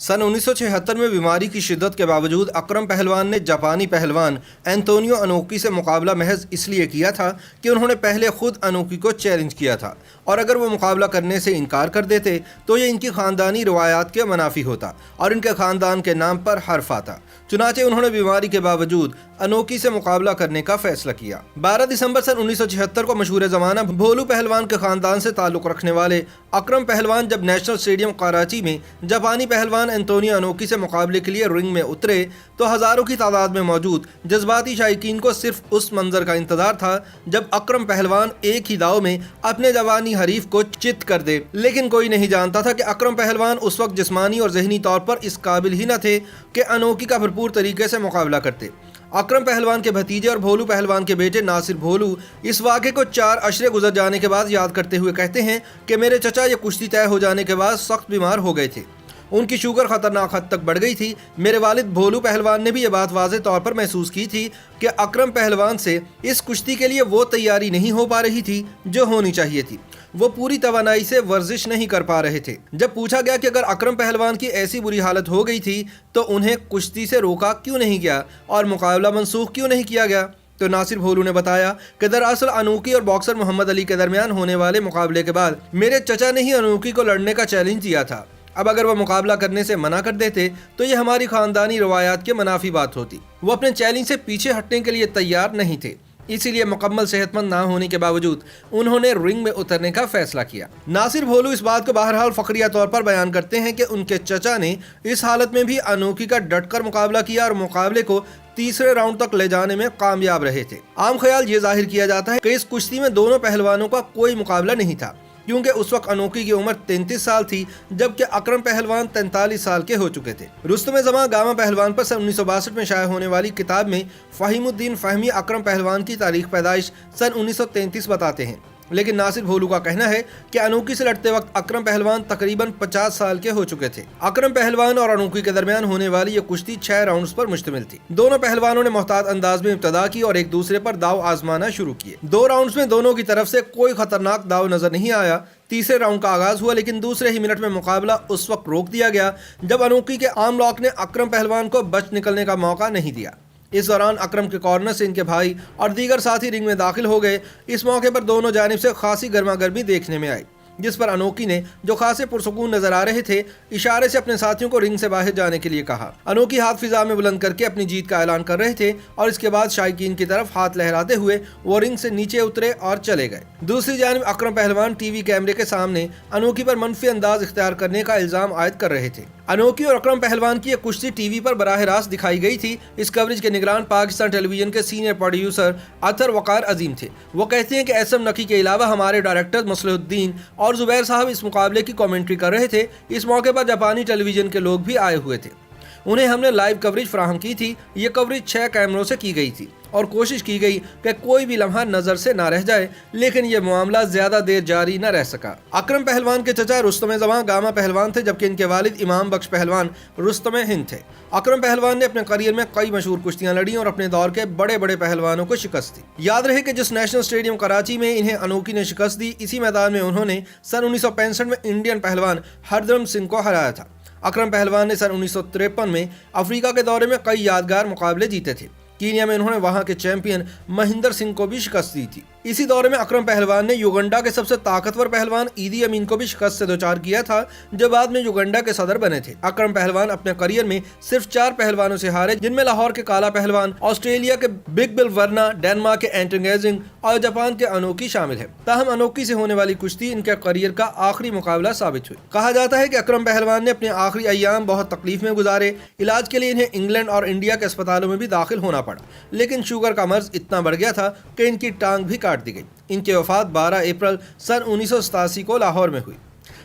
सन 1976 में बीमारी की शिद्दत के बावजूद अकरम पहलवान ने जापानी पहलवान एंटोनियो अनोकी से मुकाबला महज इसलिए किया था कि उन्होंने पहले खुद अनोकी को चैलेंज किया था और अगर वो मुकाबला करने से इनकार कर देते तो ये इनकी ख़ानदानी रवायात के मुनाफी होता और इनके ख़ानदान के नाम पर हर्फ आता। चुनाचे उन्होंने बीमारी के बावजूद अनोकी से मुकाबला करने का फैसला किया। 12 दिसंबर सन 1976 को मशहूर ज़माना भोलू पहलवान के ख़ानदान से ताल्लुक़ रखने वाले अकरम पहलवान जब नेशनल स्टेडियम कराची में जापानी पहलवान एंटोनियो अनोकी से मुकाबले के लिए रिंग में उतरे तो हज़ारों की तादाद में मौजूद जज्बाती शायकीन को सिर्फ उस मंजर का इंतजार था जब अकरम पहलवान एक ही दाव में अपने जवानी हरीफ को चित कर दे। लेकिन कोई नहीं जानता था कि अकरम पहलवान उस वक्त जिस्मानी और जहनी तौर पर इस काबिल ही न थे कि अनोकी का भरपूर तरीके से मुकाबला करते। अकरम पहलवान के भतीजे और भोलू पहलवान के बेटे नासिर भोलू इस वाक़े को 4 अशरे गुजर जाने के बाद याद करते हुए कहते हैं कि मेरे चचा ये कुश्ती तय हो जाने के बाद सख्त बीमार हो गए थे। उनकी शुगर ख़तरनाक हद तक बढ़ गई थी। मेरे वालिद भोलू पहलवान ने भी ये बात वाज़े तौर पर महसूस की थी कि अकरम पहलवान से इस कुश्ती के लिए वो तैयारी नहीं हो पा रही थी जो होनी चाहिए थी। वो पूरी तवानाई से वर्जिश नहीं कर पा रहे थे। जब पूछा गया कि अगर अकरम पहलवान की ऐसी बुरी हालत हो गई थी तो उन्हें कुश्ती से रोका क्यों नहीं गया और मुकाबला मनसूख क्यों नहीं किया गया, तो नासिर भोलू ने बताया कि दरअसल अनोकी और बॉक्सर मोहम्मद अली के दरमियान होने वाले मुकाबले के बाद मेरे चचा ने ही अनोकी को लड़ने का चैलेंज दिया था। अब अगर वह मुकाबला करने से मना कर देते तो ये हमारी ख़ानदानी रवायात के मुनाफी बात होती। वो अपने चैलेंज से पीछे हटने के लिए तैयार नहीं थे, इसीलिए मुकम्मल सेहतमंद ना होने के बावजूद उन्होंने रिंग में उतरने का फैसला किया। नासिर भोलू इस बात को बहरहाल फ़खरिया तौर पर बयान करते हैं कि उनके चचा ने इस हालत में भी अनोकी का डटकर मुकाबला किया और मुकाबले को तीसरे राउंड तक ले जाने में कामयाब रहे थे। आम ख्याल ये जाहिर किया जाता है कि इस कुश्ती में दोनों पहलवानों का कोई मुकाबला नहीं था, क्योंकि उस वक्त अनोकी की उम्र 33 साल थी जबकि अकरम पहलवान 43 साल के हो चुके थे। रुस्तम जमां गामा पहलवान पर सन 1962 में शाया होने वाली किताब में फ़हीमुद्दीन फ़हमी अकरम पहलवान की तारीख पैदाइश सन 1933 बताते हैं। लेकिन नासिर भोलू का कहना है कि अनोकी से लड़ते वक्त अकरम पहलवान तकरीबन 50 साल के हो चुके थे। अकरम पहलवान और अनोकी के दरमियान होने वाली ये कुश्ती 6 राउंड्स पर मुश्तमिल थी। दोनों पहलवानों ने मोहतात अंदाज में इब्तदा की और एक दूसरे पर दाव आजमाना शुरू किए। 2 राउंड्स में दोनों की तरफ से कोई खतरनाक दाव नजर नहीं आया। तीसरे राउंड का आगाज हुआ, लेकिन दूसरे ही मिनट में मुकाबला उस वक्त रोक दिया गया जब अनोकी के आर्म लॉक ने अकरम पहलवान को बच निकलने का मौका नहीं दिया। इस दौरान अकरम के कॉर्नर से इनके भाई और दीगर साथी रिंग में दाखिल हो गए। इस मौके पर दोनों जानिब से खासी गर्मा गर्मी देखने में आई, जिस पर अनोकी ने, जो खासे पुरसुकून नजर आ रहे थे, इशारे से अपने साथियों को रिंग से बाहर जाने के लिए कहा। अनोकी हाथ फिजा में बुलंद करके अपनी जीत का ऐलान कर रहे थे और इसके बाद शायकीन की तरफ हाथ लहराते हुए वो रिंग से नीचे उतरे और चले गए। दूसरी जानिब अकरम पहलवान टीवी कैमरे के सामने अनोकी पर मनफी अंदाज इख्तियार करने का इल्जाम आयद कर रहे थे। अनोकी और अकरम पहलवान की एक कुश्ती टीवी पर बराह रास्त दिखाई गई थी। इस कवरेज के निगरान पाकिस्तान टेलीविजन के सीनियर प्रोड्यूसर अतर वकार अजीम थे। वो कहते हैं कि एसएम नकी के अलावा हमारे डायरेक्टर मसलहुद्दीन और जुबैर साहब इस मुकाबले की कमेंट्री कर रहे थे। इस मौके पर जापानी टेलीविजन के लोग भी आए हुए थे। उन्हें हमने लाइव कवरेज फराहम की थी। ये कवरेज 6 कैमरों से की गई थी और कोशिश की गई कि कोई भी लम्हा नजर से ना रह जाए, लेकिन यह मामला ज्यादा देर जारी न रह सका। अकरम पहलवान के चचा रुस्तम जमां गामा पहलवान थे, जबकि इनके वालिद इमाम बख्श पहलवान रुस्तम हिंद थे। अकरम पहलवान ने अपने करियर में कई मशहूर कुश्तियां लड़ी और अपने दौर के बड़े बड़े पहलवानों को शिकस्त दी। याद रहे कि जिस नेशनल स्टेडियम कराची में इन्हें अनोकी ने शिकस्त दी, इसी मैदान में उन्होंने सन 1965 में इंडियन पहलवान हरदम सिंह को हराया था। अकरम पहलवान ने सन 1953 में अफ्रीका के दौरे में कई यादगार मुकाबले जीते थे। कीनिया में उन्होंने वहां के चैंपियन महिंदर सिंह को भी शिकस्त दी थी। इसी दौरे में अकरम पहलवान ने युगांडा के सबसे ताकतवर पहलवान ईदी अमीन को भी शिकस्त से दोचार किया था, जो बाद में युगांडा के सदर बने थे। अकरम पहलवान अपने करियर में सिर्फ 4 पहलवानों से हारे, जिनमें लाहौर के काला पहलवान, ऑस्ट्रेलिया के बिग बिल वर्ना, डेनमार्क के एंटरगेजिंग और जापान के अनोकी शामिल है। ताहम अनोकी से होने वाली कुश्ती इनके करियर का आखिरी मुकाबला साबित हुई। कहा जाता है कि अकरम पहलवान ने अपने आखिरी अय्याम बहुत तकलीफ में गुजारे। इलाज के लिए इन्हें इंग्लैंड और इंडिया के अस्पतालों में भी दाखिल होना पड़ा, लेकिन शुगर का मर्ज इतना बढ़ गया था कि इनकी टांग भी काट दी गई। इनकी वफात 12 अप्रैल सन 1987 को लाहौर में हुई।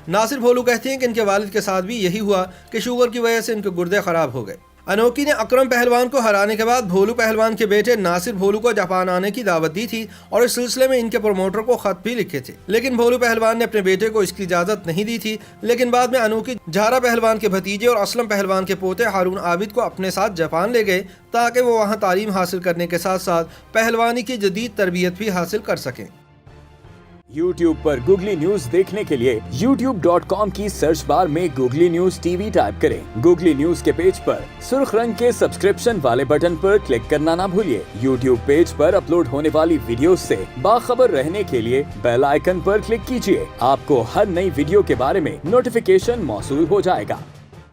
नासिर भोलू कहते हैं कि इनके वालिद के साथ भी यही हुआ कि शुगर की वजह से इनके गुर्दे खराब हो गए। अनोकी ने अकरम पहलवान को हराने के बाद भोलू पहलवान के बेटे नासिर भोलू को जापान आने की दावत दी थी और इस सिलसिले में इनके प्रमोटर को खत भी लिखे थे, लेकिन भोलू पहलवान ने अपने बेटे को इसकी इजाजत नहीं दी थी। लेकिन बाद में अनोकी झारा पहलवान के भतीजे और असलम पहलवान के पोते हारून आबिद को अपने साथ जापान ले गए ताकि वो वहाँ तालीम हासिल करने के साथ साथ पहलवानी की जदीद तरबियत भी हासिल कर सकें। YouTube पर गूगली न्यूज देखने के लिए youtube.com की सर्च बार में गूगली न्यूज टीवी टाइप करें। गूगली न्यूज के पेज पर सुर्ख रंग के सब्सक्रिप्शन वाले बटन पर क्लिक करना ना भूलिए। YouTube पेज पर अपलोड होने वाली वीडियोस से बाखबर रहने के लिए बेल आइकन पर क्लिक कीजिए। आपको हर नई वीडियो के बारे में नोटिफिकेशन मौसूल हो जाएगा।